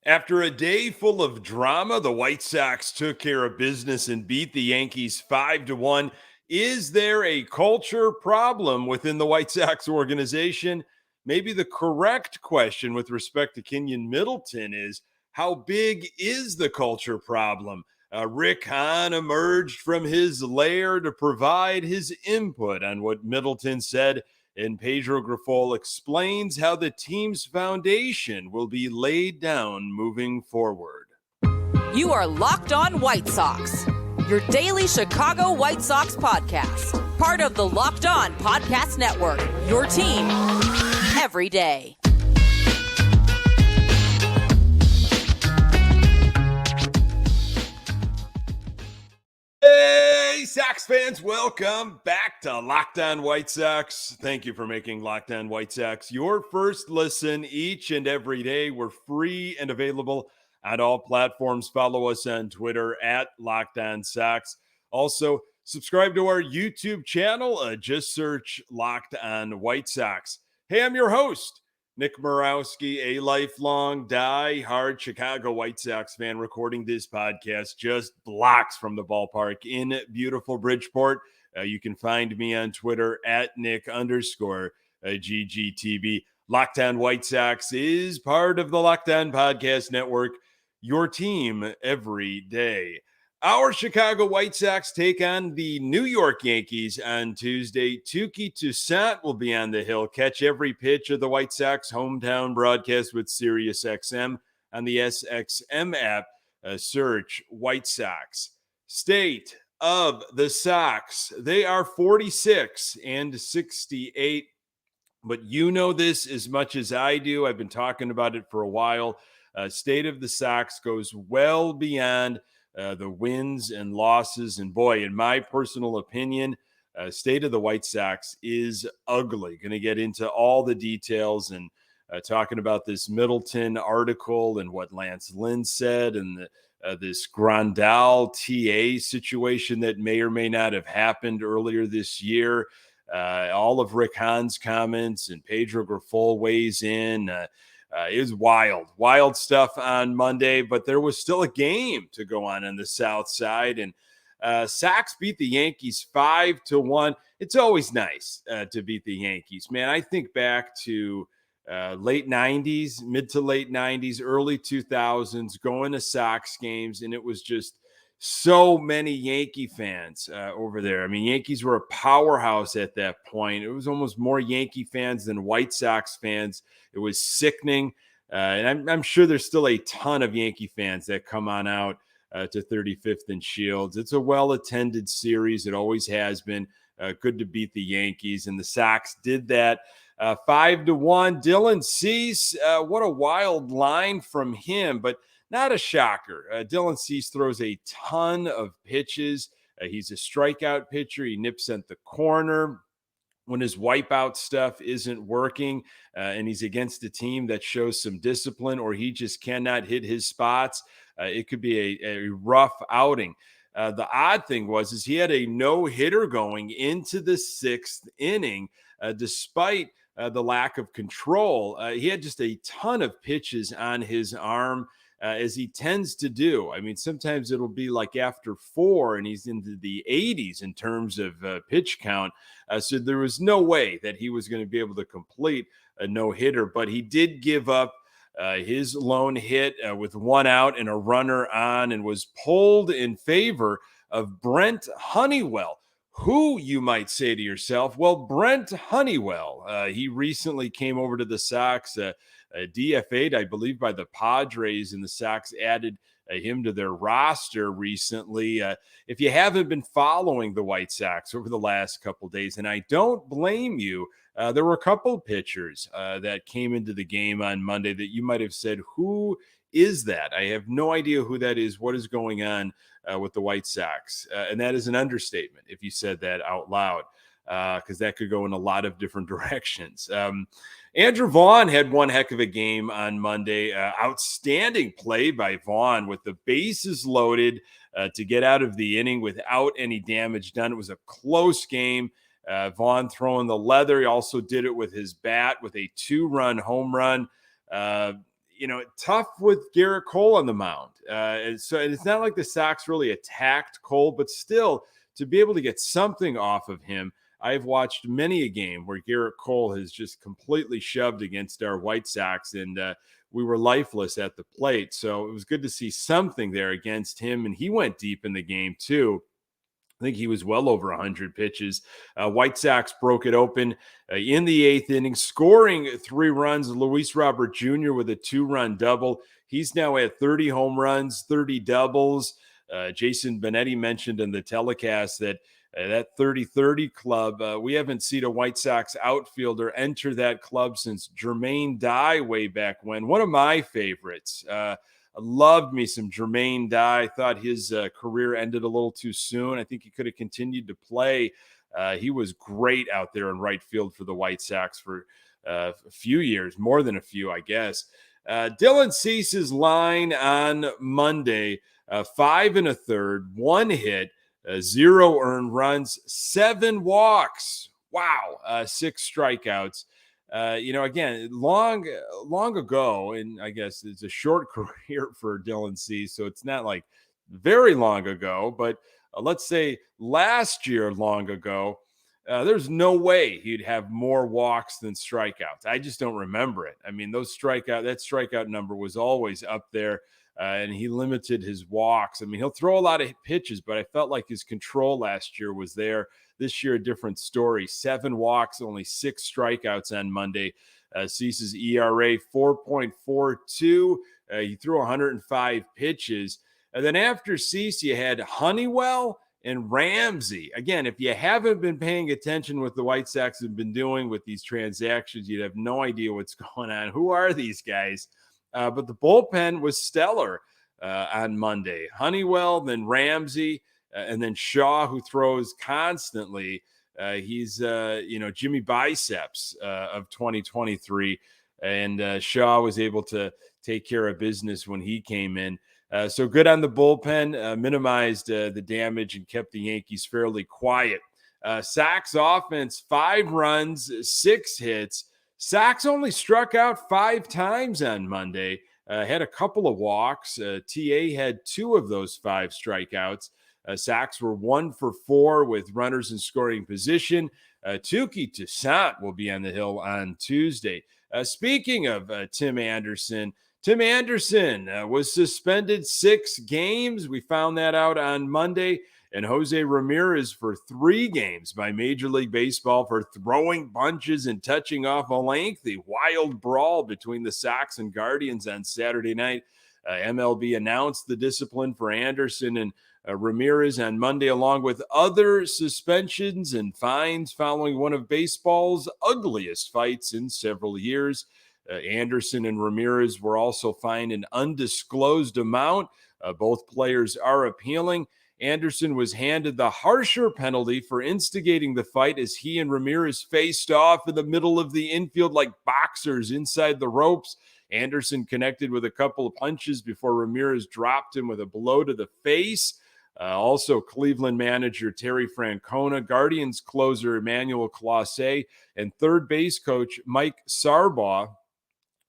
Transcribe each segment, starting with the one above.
After a day full of drama, the White Sox took care of business and beat the Yankees 5-1. Is there a culture problem within the White Sox organization? Maybe the correct question with respect to Keynan Middleton is how big is the culture problem? Rick Hahn emerged from his lair to provide his input on what Middleton said, and Pedro Grifol explains how the team's foundation will be laid down moving forward. You are Locked On White Sox, your daily Chicago White Sox podcast, part of the Locked On Podcast Network, your team every day. Hey, Sox fans, welcome back to Locked On White Sox. Thank you for making Locked On White Sox your first listen each and every day. We're free and available on all platforms. Follow us on Twitter at Locked On Sox. Also, subscribe to our YouTube channel. Just search Locked On White Sox. Hey, I'm your host, Nick Morawski, a lifelong die-hard Chicago White Sox fan, recording this podcast just blocks from the ballpark in beautiful Bridgeport. You can find me on Twitter at Nick_GGTV. Locked On White Sox is part of the Locked On Podcast Network, your team every day. Our Chicago White Sox take on the New York Yankees on Tuesday. Touki Toussaint will be on the hill. Catch every pitch of the White Sox hometown broadcast with SiriusXM on the SXM app. Search White Sox. State of the Sox. They are 46-68. But you know this as much as I do. I've been talking about it for a while. State of the Sox goes well beyond the wins and losses. And boy, in my personal opinion, state of the White Sox is ugly. Going to get into all the details and talking about this Middleton article and what Lance Lynn said and this Grandal TA situation that may or may not have happened earlier this year. All of Rick Hahn's comments and Pedro Grifol weighs in. It was wild stuff on Monday, but there was still a game to go on the South Side, and Sox beat the Yankees 5-1. It's always nice to beat the Yankees, man. I think back to late 90s, mid to late 90s, early 2000s, going to Sox games, and it was just so many Yankee fans over there. I mean, Yankees were a powerhouse at that point. It was almost more Yankee fans than White Sox fans. It was sickening. And I'm sure there's still a ton of Yankee fans that come on out to 35th and Shields. It's a well-attended series. It always has been. Good to beat the Yankees. And the Sox did that 5-1. Dylan Cease, what a wild line from him, but not a shocker. Dylan Cease throws a ton of pitches. He's a strikeout pitcher. He nips at the corner when his wipeout stuff isn't working, and he's against a team that shows some discipline, or he just cannot hit his spots. It could be a rough outing. The odd thing is he had a no-hitter going into the sixth inning, despite the lack of control. He had just a ton of pitches on his arm, as he tends to do. I mean, sometimes it'll be like after 4 and he's into the 80s in terms of pitch count. So there was no way that he was going to be able to complete a no-hitter, but he did give up his lone hit with 1 out and a runner on, and was pulled in favor of Brent Honeywell. Who, you might say to yourself? Well, Brent Honeywell. He recently came over to the Sox, DFA'd, I believe, by the Padres, and the Sox added him to their roster recently. If you haven't been following the White Sox over the last couple of days, and I don't blame you, there were a couple of pitchers that came into the game on Monday that you might have said, who is that? I have no idea who that is. What is going on with the White Sox? And that is an understatement if you said that out loud, because that could go in a lot of different directions. Andrew Vaughn had one heck of a game on Monday. Outstanding play by Vaughn with the bases loaded to get out of the inning without any damage done. It was a close game. Vaughn throwing the leather. He also did it with his bat with a 2-run home run. tough with Garrett Cole on the mound. And it's not like the Sox really attacked Cole, but still to be able to get something off of him. I've watched many a game where Garrett Cole has just completely shoved against our White Sox, and we were lifeless at the plate. So it was good to see something there against him, and he went deep in the game too. I think he was well over 100 pitches. White Sox broke it open in the 8th inning, scoring 3 runs. Luis Robert Jr. with a 2-run double. He's now at 30 home runs, 30 doubles. Jason Benetti mentioned in the telecast that that 30-30 club, we haven't seen a White Sox outfielder enter that club since Jermaine Dye way back when. One of my favorites. I loved me some Jermaine Dye. I thought his career ended a little too soon. I think he could have continued to play. He was great out there in right field for the White Sox for a few years, more than a few, I guess. Dylan Cease's line on Monday, 5 1/3, 1 hit, 0 earned runs, 7 walks. Wow, 6 strikeouts. Again, long ago, and I guess it's a short career for Dylan Cease, so it's not like very long ago, but let's say last year, long ago, there's no way he'd have more walks than strikeouts. I just don't remember it. I mean, that strikeout number was always up there, and he limited his walks. I mean, he'll throw a lot of pitches, but I felt like his control last year was there. This year, a different story. 7 walks, only 6 strikeouts on Monday. Cease's ERA 4.42. He threw 105 pitches. And then after Cease, you had Honeywell and Ramsey. Again, if you haven't been paying attention what the White Sox have been doing with these transactions, you'd have no idea what's going on. Who are these guys? But the bullpen was stellar on Monday. Honeywell, then Ramsey, and then Shaw, who throws constantly. He's, Jimmy Biceps of 2023. And Shaw was able to take care of business when he came in. So good on the bullpen, minimized the damage and kept the Yankees fairly quiet. Sox offense, 5 runs, 6 hits. Sox only struck out 5 times on Monday, had a couple of walks. TA had 2 of those 5 strikeouts. Sox were 1 for 4 with runners in scoring position. Touki Toussaint will be on the hill on Tuesday. Speaking of Tim Anderson was suspended 6 games. We found that out on Monday. And Jose Ramirez for 3 games by Major League Baseball for throwing punches and touching off a lengthy wild brawl between the Sox and Guardians on Saturday night. MLB announced the discipline for Anderson and Ramirez on Monday, along with other suspensions and fines following one of baseball's ugliest fights in several years. Anderson and Ramirez were also fined an undisclosed amount. Both players are appealing. Anderson was handed the harsher penalty for instigating the fight as he and Ramirez faced off in the middle of the infield like boxers inside the ropes. Anderson connected with a couple of punches before Ramirez dropped him with a blow to the face. Also, Cleveland manager Terry Francona, Guardians closer Emmanuel Clase, and third base coach Mike Sarbaugh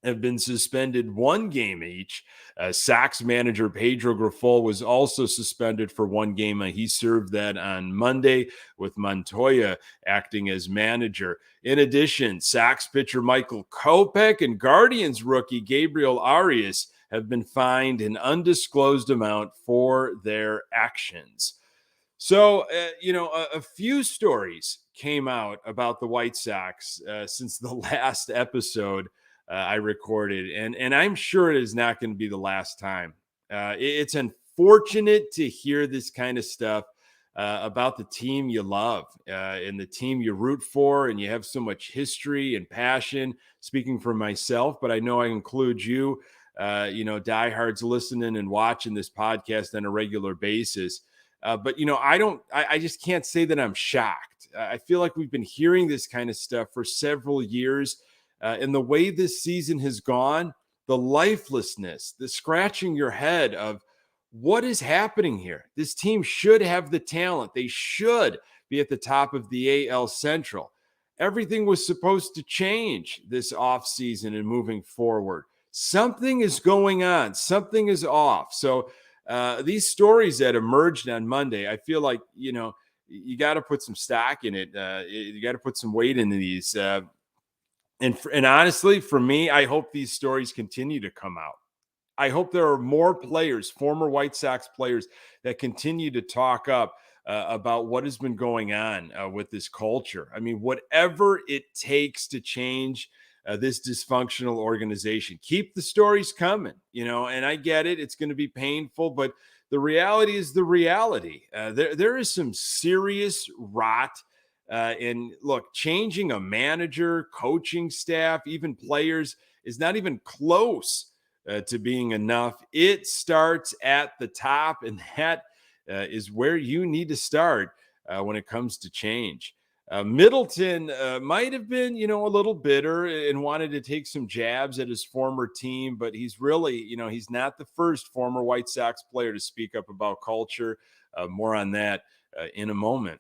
have been suspended 1 game each. Sox manager Pedro Grifol was also suspended for 1 game. He served that on Monday with Montoya acting as manager. In addition, Sox pitcher Michael Kopech and Guardians rookie Gabriel Arias have been fined an undisclosed amount for their actions. So, a few stories came out about the White Sox since the last episode I recorded, and I'm sure it is not going to be the last time. It's unfortunate to hear this kind of stuff about the team you love and the team you root for, and you have so much history and passion. Speaking for myself, but I know I include you, diehards listening and watching this podcast on a regular basis. But I just can't say that I'm shocked. I feel like we've been hearing this kind of stuff for several years. And the way this season has gone, the lifelessness, the scratching your head of what is happening here. This team should have the talent. They should be at the top of the AL Central. Everything was supposed to change this offseason and moving forward. something is going on. Something is off. So these stories that emerged on Monday, I feel like, you got to put some stock in it. You got to put some weight into these. And honestly, for me, I hope these stories continue to come out. I hope there are more players, former White Sox players, that continue to talk up about what has been going on with this culture. I mean, whatever it takes to change this dysfunctional organization, keep the stories coming, and I get it. It's going to be painful, but the reality is the reality. There is some serious rot. And look, changing a manager, coaching staff, even players is not even close to being enough. It starts at the top, and that is where you need to start when it comes to change. Middleton might have been, a little bitter and wanted to take some jabs at his former team, but he's really, he's not the first former White Sox player to speak up about culture. More on that in a moment.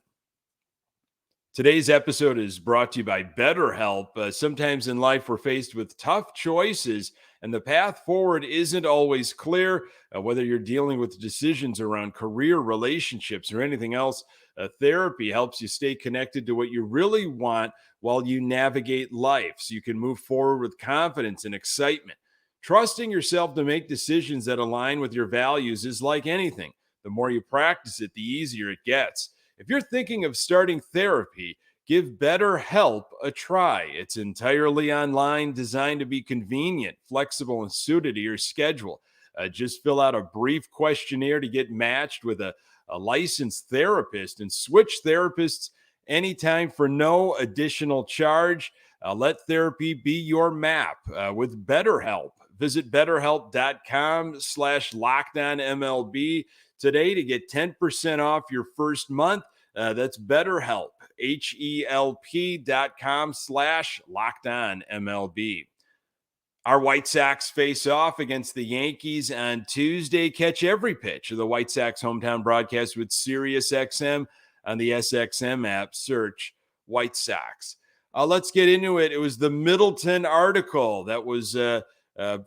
Today's episode is brought to you by BetterHelp. Sometimes in life, we're faced with tough choices, and the path forward isn't always clear. Whether you're dealing with decisions around career, relationships, or anything else, therapy helps you stay connected to what you really want while you navigate life, so you can move forward with confidence and excitement. Trusting yourself to make decisions that align with your values is like anything. The more you practice it, the easier it gets. If you're thinking of starting therapy, give BetterHelp a try. It's entirely online, designed to be convenient, flexible, and suited to your schedule. Just fill out a brief questionnaire to get matched with a licensed therapist, and switch therapists anytime for no additional charge. Let therapy be your map with BetterHelp. Visit BetterHelp.com/LockedOnMLB today to get 10% off your first month. That's BetterHelp, HELP.com/LockedOnMLB. Our White Sox face off against the Yankees on Tuesday. Catch every pitch of the White Sox hometown broadcast with SiriusXM on the SXM app. Search White Sox. Let's get into it. It was the Middleton article that was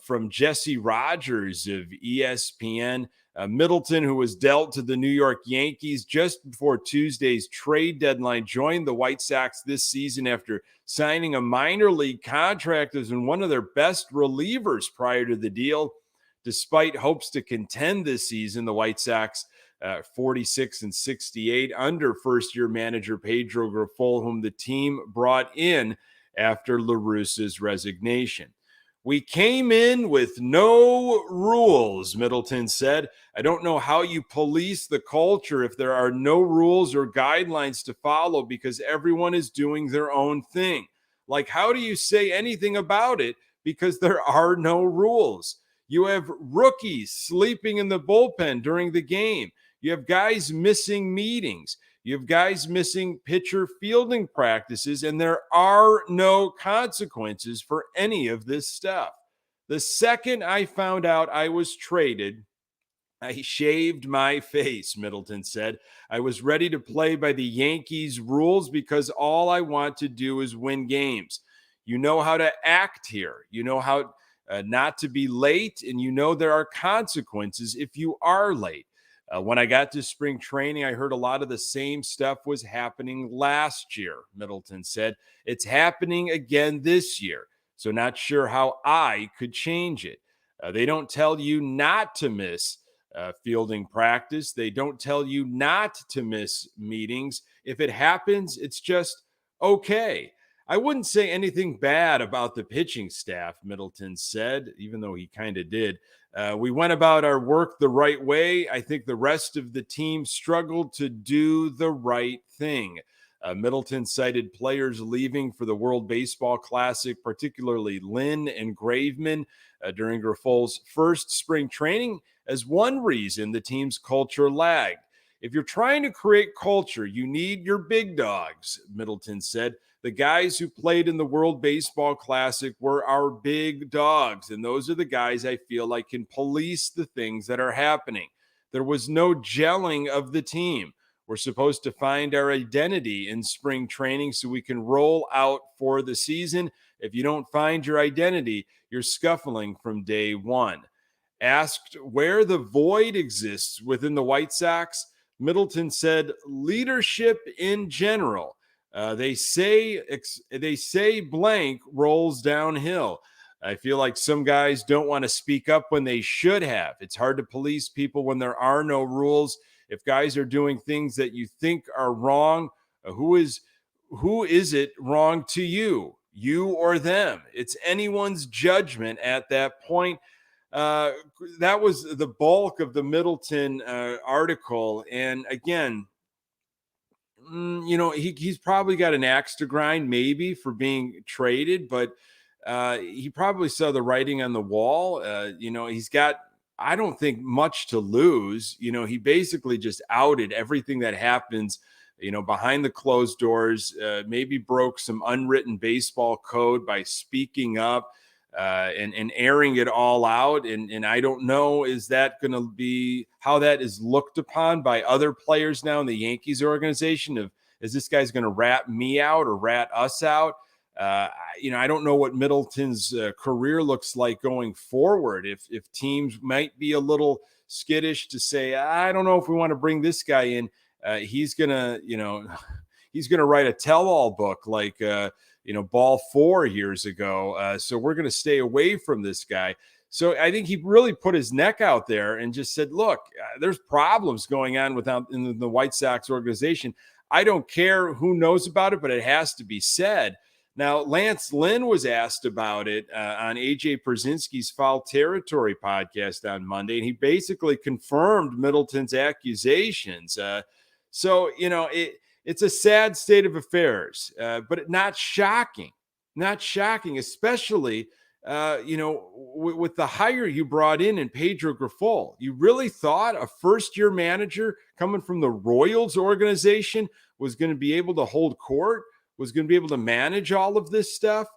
from Jesse Rodgers of ESPN. Middleton, who was dealt to the New York Yankees just before Tuesday's trade deadline, joined the White Sox this season after signing a minor league contract as one of their best relievers prior to the deal. Despite hopes to contend this season, the White Sox 46-68 under first-year manager Pedro Grifol, whom the team brought in after La Russa's resignation. We came in with no rules, Middleton said. I don't know how you police the culture if there are no rules or guidelines to follow because everyone is doing their own thing. Like, how do you say anything about it because there are no rules? You have rookies sleeping in the bullpen during the game. You have guys missing meetings. You have guys missing pitcher fielding practices, and there are no consequences for any of this stuff. The second I found out I was traded, I shaved my face, Middleton said. I was ready to play by the Yankees rules because all I want to do is win games. You know how to act here. You know how not to be late, and you know there are consequences if you are late. When I got to spring training, I heard a lot of the same stuff was happening last year, Middleton said. It's happening again this year, so not sure how I could change it. They don't tell you not to miss fielding practice. They don't tell you not to miss meetings. If it happens, it's just okay. I wouldn't say anything bad about the pitching staff, Middleton said, even though he kind of did. We went about our work the right way. I think the rest of the team struggled to do the right thing. Middleton cited players leaving for the World Baseball Classic, particularly Lynn and Graveman, during Grifol's first spring training as one reason the team's culture lagged. If you're trying to create culture, you need your big dogs, Middleton said. The guys who played in the World Baseball Classic were our big dogs, and those are the guys I feel like can police the things that are happening. There was no gelling of the team. We're supposed to find our identity in spring training so we can roll out for the season. If you don't find your identity, you're scuffling from day one. Asked where the void exists within the White Sox, Middleton said leadership in general. They say blank rolls downhill. I feel like some guys don't want to speak up when they should have. It's hard to police people when there are no rules. If guys are doing things that you think are wrong, who is it wrong to you? You or them? It's anyone's judgment at that point. Uh, that was the bulk of the Middleton article. And again, he's probably got an axe to grind, maybe for being traded, but he probably saw the writing on the wall. He's got, I don't think, much to lose. He basically just outed everything that happens, behind the closed doors, maybe broke some unwritten baseball code by speaking up. And airing it all out. And I don't know, is that going to be how that is looked upon by other players now in the Yankees organization? Is this guy's going to rat me out or rat us out? I don't know what Middleton's career looks like going forward. If teams might be a little skittish to say, I don't know if we want to bring this guy in. He's going to write a tell-all book like, Ball 4 years ago. So we're going to stay away from this guy. So I think he really put his neck out there and just said, look, there's problems going on in the White Sox organization. I don't care who knows about it, but it has to be said. Now, Lance Lynn was asked about it on AJ Pierzynski's Foul Territory podcast on Monday, and he basically confirmed Middleton's accusations. It's a sad state of affairs, but not shocking, especially, with the hire you brought in Pedro Grifol. You really thought a first-year manager coming from the Royals organization was going to be able to hold court, was going to be able to manage all of this stuff,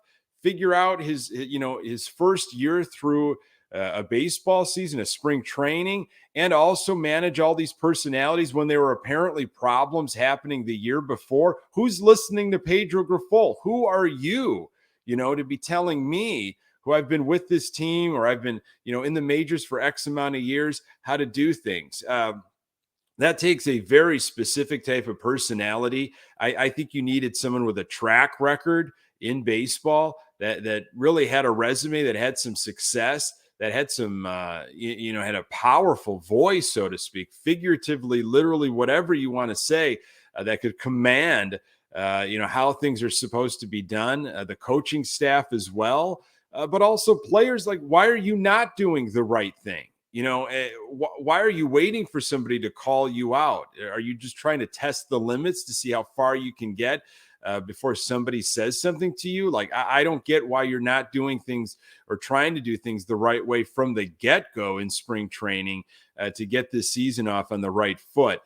figure out his first year through a baseball season, a spring training, and also manage all these personalities when there were apparently problems happening the year before. Who's listening to Pedro Grifol? Who are you, to be telling me, who I've been with this team or I've been, in the majors for X amount of years, how to do things? That takes a very specific type of personality. I think you needed someone with a track record in baseball that really had a resume, that had some success, that had some, had a powerful voice, so to speak, figuratively, literally, whatever you want to say, that could command, how things are supposed to be done, the coaching staff as well, but also players. Like, why are you not doing the right thing? Why are you waiting for somebody to call you out? Are you just trying to test the limits to see how far you can get before somebody says something to you? Like, I don't get why you're not doing things or trying to do things the right way from the get-go in spring training to get this season off on the right foot.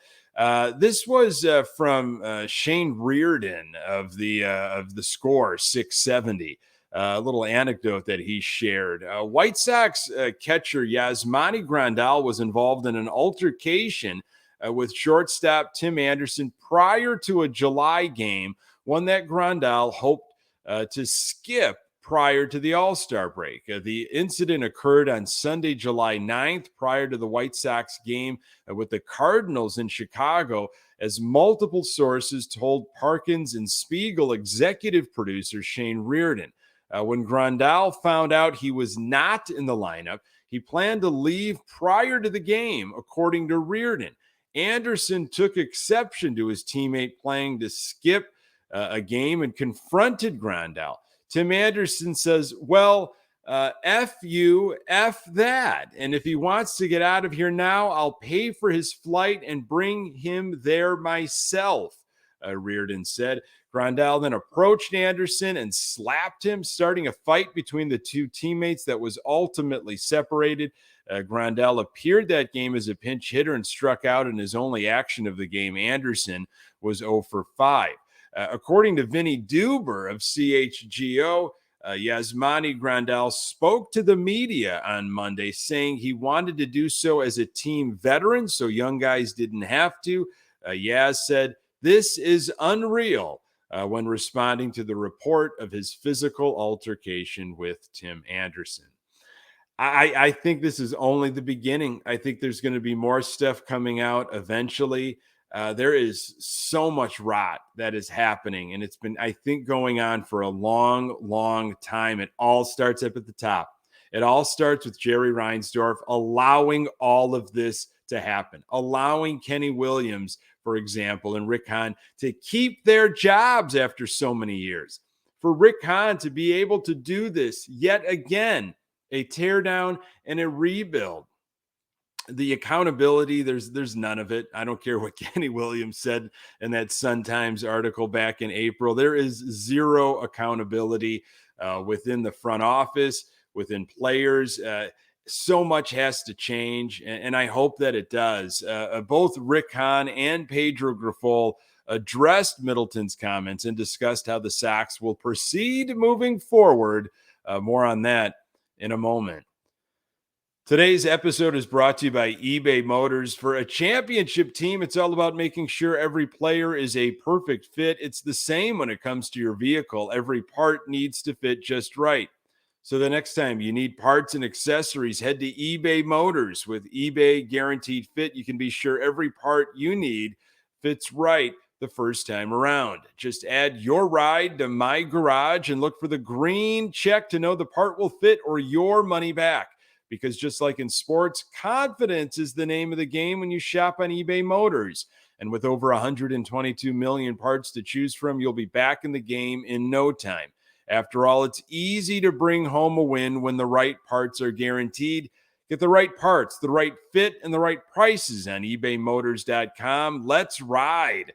This was from Shane Reardon of the Score 670. A little anecdote that he shared. White Sox catcher Yasmani Grandal was involved in an altercation with shortstop Tim Anderson prior to a July game, one that Grandal hoped to skip prior to the All-Star break. The incident occurred on Sunday, July 9th, prior to the White Sox game with the Cardinals in Chicago, as multiple sources told Parkins and Spiegel executive producer Shane Reardon. When Grandal found out he was not in the lineup, he planned to leave prior to the game, according to Reardon. Anderson took exception to his teammate planning to skip a game and confronted Grandal. Tim Anderson says, well, F you, F that. And if he wants to get out of here now, I'll pay for his flight and bring him there myself, Reardon said. Grandal then approached Anderson and slapped him, starting a fight between the two teammates that was ultimately separated. Grandal appeared that game as a pinch hitter and struck out in his only action of the game. Anderson was 0 for 5. According to Vinny Duber of CHGO, Yasmani Grandal spoke to the media on Monday, saying he wanted to do so as a team veteran, so young guys didn't have to. Yaz said, "This is unreal. when responding to the report of his physical altercation with Tim Anderson. I think this is only the beginning. I think there's going to be more stuff coming out eventually. There is so much rot that is happening, and it's been, I think, going on for a long, long time. It all starts up at the top. It all starts with Jerry Reinsdorf allowing all of this to happen, allowing Kenny Williams, for example, and Rick Hahn to keep their jobs after so many years. For Rick Hahn to be able to do this yet again, a teardown and a rebuild. The accountability, there's none of it. I don't care what Kenny Williams said in that Sun-Times article back in April. There is zero accountability within the front office, within players. So much has to change, and I hope that it does. Both Rick Hahn and Pedro Grifol addressed Middleton's comments and discussed how the Sox will proceed moving forward. More on that in a moment. Today's episode is brought to you by eBay Motors. For a championship team, it's all about making sure every player is a perfect fit. It's the same when it comes to your vehicle. Every part needs to fit just right. So the next time you need parts and accessories, head to eBay Motors. With eBay Guaranteed Fit, you can be sure every part you need fits right the first time around. Just add your ride to My Garage and look for the green check to know the part will fit or your money back. Because just like in sports, confidence is the name of the game when you shop on eBay Motors. And with over 122 million parts to choose from, you'll be back in the game in no time. After all, it's easy to bring home a win when the right parts are guaranteed. Get the right parts, the right fit, and the right prices on ebaymotors.com. Let's ride.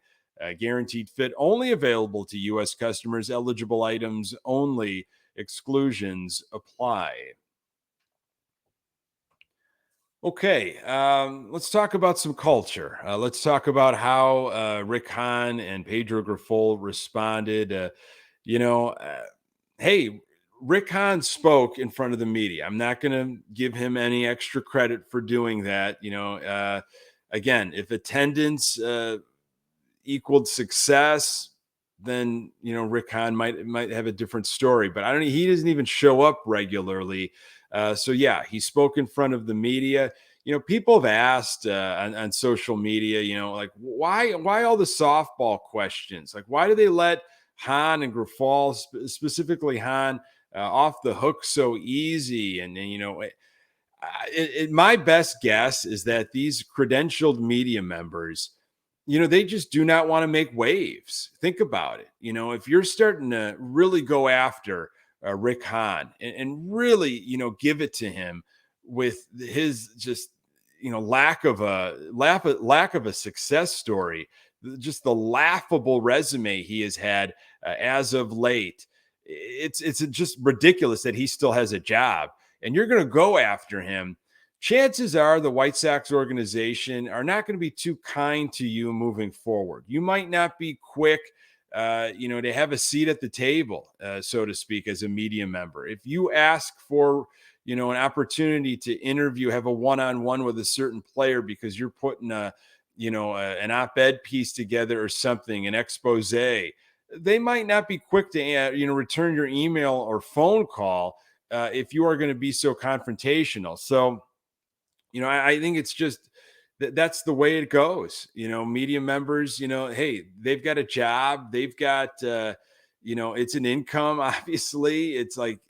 Guaranteed fit only available to U.S. customers. Eligible items only. Exclusions apply. Okay, let's talk about some culture. Let's talk about how Rick Hahn and Pedro Grifol responded. Hey, Rick Hahn spoke in front of the media. I'm not going to give him any extra credit for doing that. Again, if attendance equaled success, then Rick Hahn might have a different story. But he doesn't even show up regularly. So yeah, he spoke in front of the media. People have asked on social media, like why all the softball questions? Like, why do they let Hahn and Grifol, specifically Hahn, off the hook so easy? And my best guess is that these credentialed media members, they just do not want to make waves. Think about it. If you're starting to really go after Rick Hahn and really, give it to him with his just, lack of a success story, just the laughable resume he has had as of late. It's just ridiculous that he still has a job and you're going to go after him. Chances are the White Sox organization are not going to be too kind to you moving forward. You might not be quick to have a seat at the table, so to speak, as a media member. If you ask for, an opportunity to interview, have a one-on-one with a certain player because you're putting an op-ed piece together or something, an expose, they might not be quick to, return your email or phone call if you are going to be so confrontational. So, I think it's just, that's the way it goes. Media members, hey, they've got a job. They've got, it's an income. Obviously, it's like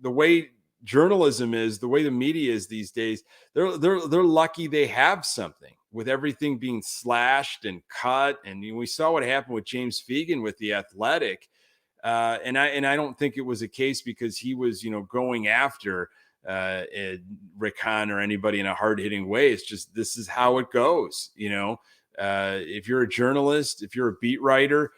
the way journalism is, the way the media is these days. They're lucky they have something with everything being slashed and cut. And we saw what happened with James Fegan with The Athletic. And I don't think it was a case because he was, going after Rick Hahn or anybody in a hard-hitting way. It's just, this is how it goes. If you're a journalist, if you're a beat writer,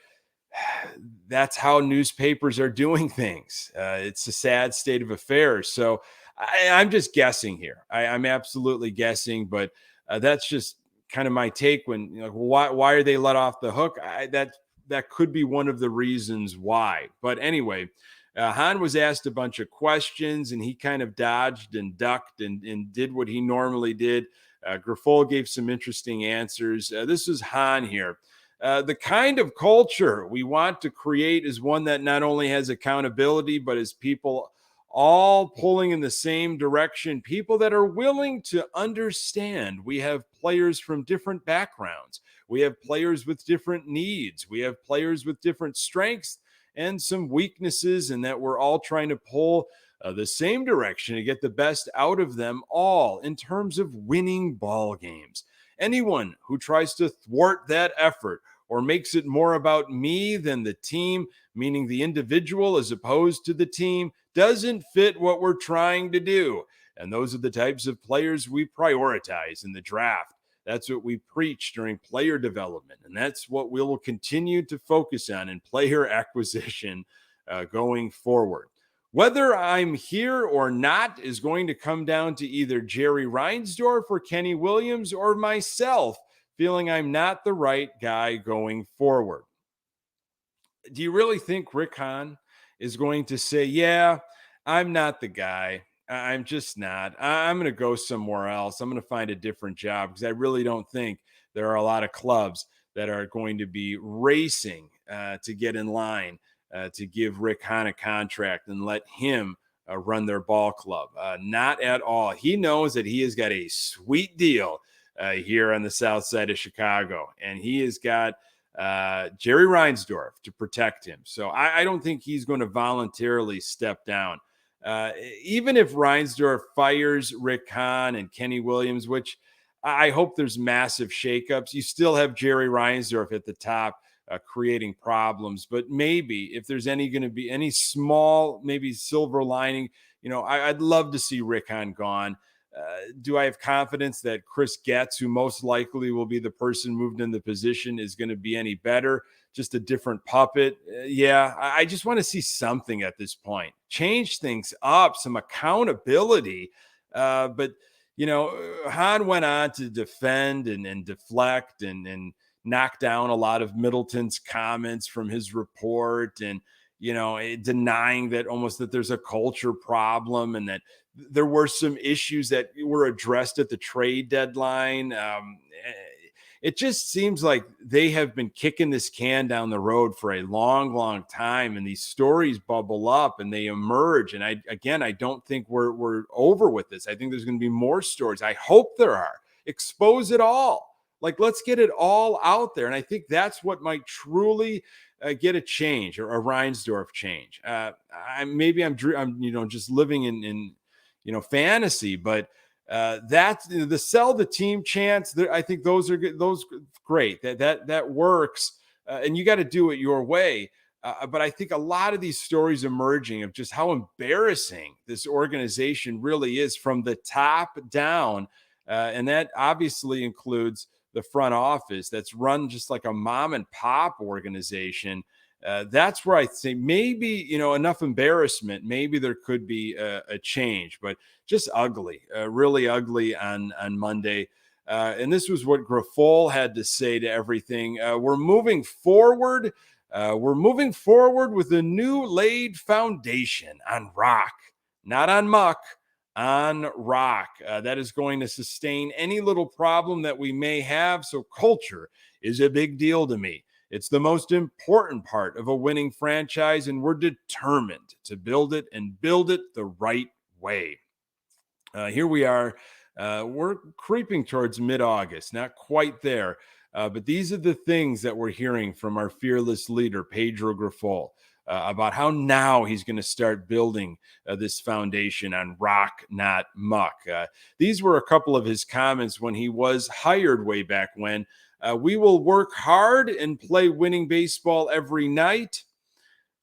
that's how newspapers are doing things. It's a sad state of affairs. So I'm just guessing here. I'm absolutely guessing, but that's just kind of my take. When why are they let off the hook? That could be one of the reasons why. But anyway, Hahn was asked a bunch of questions and he kind of dodged and ducked and did what he normally did. Grifol gave some interesting answers. This was Hahn here. The kind of culture we want to create is one that not only has accountability, but is people all pulling in the same direction, people that are willing to understand. We have players from different backgrounds, we have players with different needs, we have players with different strengths and some weaknesses, and that we're all trying to pull the same direction to get the best out of them all in terms of winning ball games. Anyone who tries to thwart that effort or makes it more about me than the team, meaning the individual as opposed to the team, doesn't fit what we're trying to do. And those are the types of players we prioritize in the draft. That's what we preach during player development. And that's what we will continue to focus on in player acquisition going forward. Whether I'm here or not is going to come down to either Jerry Reinsdorf or Kenny Williams or myself feeling I'm not the right guy going forward. Do you really think Rick Hahn is going to say, yeah, I'm not the guy. I'm just not. I'm going to go somewhere else. I'm going to find a different job, because I really don't think there are a lot of clubs that are going to be racing to get in line to give Rick Hahn a contract and let him run their ball club. Not at all. He knows that he has got a sweet deal here on the south side of Chicago, and he has got Jerry Reinsdorf to protect him. So I don't think he's going to voluntarily step down. Even if Reinsdorf fires Rick Hahn and Kenny Williams, which I hope there's massive shakeups, you still have Jerry Reinsdorf at the top creating problems. But maybe if there's going to be any small, maybe silver lining, I'd love to see Rick Hahn gone. Do I have confidence that Chris Getz, who most likely will be the person moved in the position, is going to be any better? Just a different puppet? Yeah, I just want to see something at this point. Change things up, some accountability. But Hahn went on to defend and deflect and knock down a lot of Middleton's comments from his report, and denying that there's a culture problem and that there were some issues that were addressed at the trade deadline. It just seems like they have been kicking this can down the road for a long, long time, and these stories bubble up and they emerge. And I don't think we're over with this. I think there's going to be more stories. I hope there are. Expose it all. Let's get it all out there. And I think that's what might truly get a change, or a Reinsdorf change. I'm just living in fantasy, but that's the sell the team chance. I think those are good. Those great. That works, and you got to do it your way. But I think a lot of these stories emerging of just how embarrassing this organization really is from the top down, and that obviously includes the front office that's run just like a mom and pop organization. That's where I think maybe, enough embarrassment. Maybe there could be a change, but just ugly, really ugly on Monday. And this was what Grifol had to say to everything. We're moving forward. We're moving forward with a new laid foundation on rock, not on muck. On rock. That is going to sustain any little problem that we may have. So culture is a big deal to me. It's the most important part of a winning franchise, and we're determined to build it and build it the right way. Here we are. We're creeping towards mid-August, not quite there. But these are the things that we're hearing from our fearless leader, Pedro Grifol, about how now he's going to start building this foundation on rock, not muck. These were a couple of his comments when he was hired way back when. We will work hard and play winning baseball every night.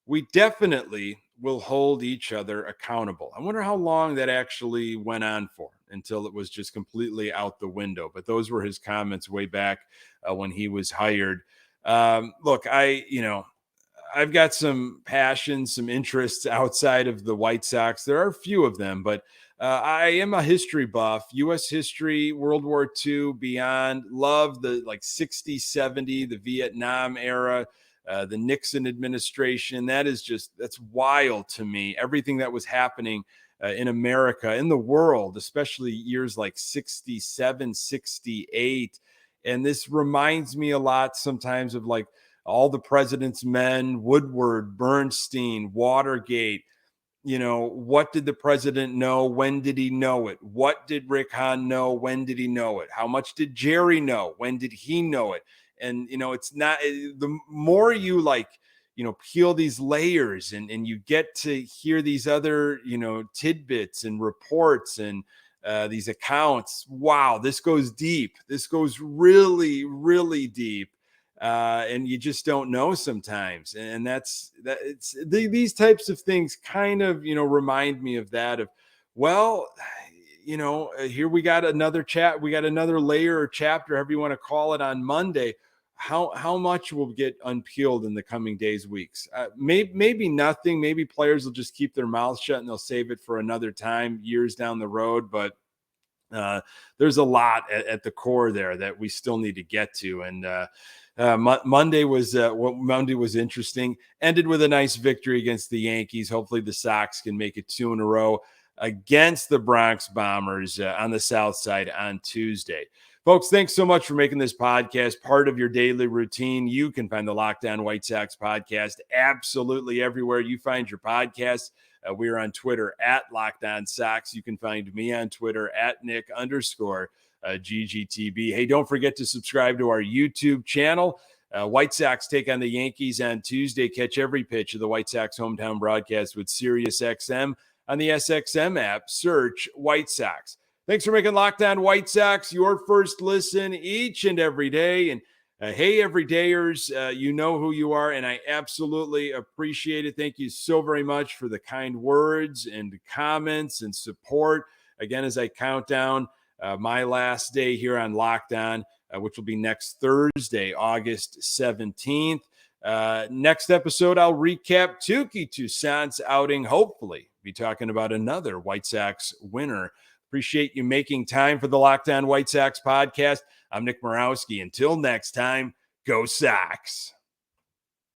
We definitely will hold each other accountable. I wonder how long that actually went on for, until it was just completely out the window. But those were his comments way back when he was hired. Look, I've got some passions, some interests outside of the White Sox. There are a few of them, but I am a history buff, U.S. history, World War II, beyond. Love the 60, 70, the Vietnam era, the Nixon administration. That's wild to me. Everything that was happening in America, in the world, especially years like 67, 68. And this reminds me a lot sometimes of like all the president's men, Woodward, Bernstein, Watergate. What did the president know? When did he know it? What did Rick Hahn know? When did he know it? How much did Jerry know? When did he know it? And, it's not the more you peel these layers and you get to hear these other, tidbits and reports and these accounts. Wow, this goes deep. This goes really, really deep. And you just don't know sometimes. And these types of things kind of, remind me of that here we got another chat. We got another layer or chapter, however you want to call it, on Monday. How much will get unpeeled in the coming days, weeks? Maybe nothing. Maybe players will just keep their mouths shut and they'll save it for another time, years down the road. But there's a lot at the core there that we still need to get to. And Monday was interesting. Ended with a nice victory against the Yankees. Hopefully the Sox can make it 2 in a row against the Bronx Bombers on the South Side on Tuesday. Folks, thanks so much for making this podcast part of your daily routine. You can find the Locked On White Sox podcast absolutely everywhere you find your podcasts. We are on Twitter at Locked On Sox. You can find me on Twitter at Nick_GGTB. Hey, don't forget to subscribe to our YouTube channel. White Sox take on the Yankees on Tuesday. Catch every pitch of the White Sox hometown broadcast with SiriusXM on the SXM app. Search White Sox. Thanks for making Locked On White Sox your first listen each and every day. And hey, everydayers, you know who you are, and I absolutely appreciate it. Thank you so very much for the kind words and comments and support. Again, as I count down my last day here on Locked On, which will be next Thursday, August 17th. Next episode, I'll recap Touki Toussaint's outing, hopefully be talking about another White Sox winner. Appreciate you making time for the Locked On White Sox podcast. I'm Nick Morawski. Until next time, go Sox.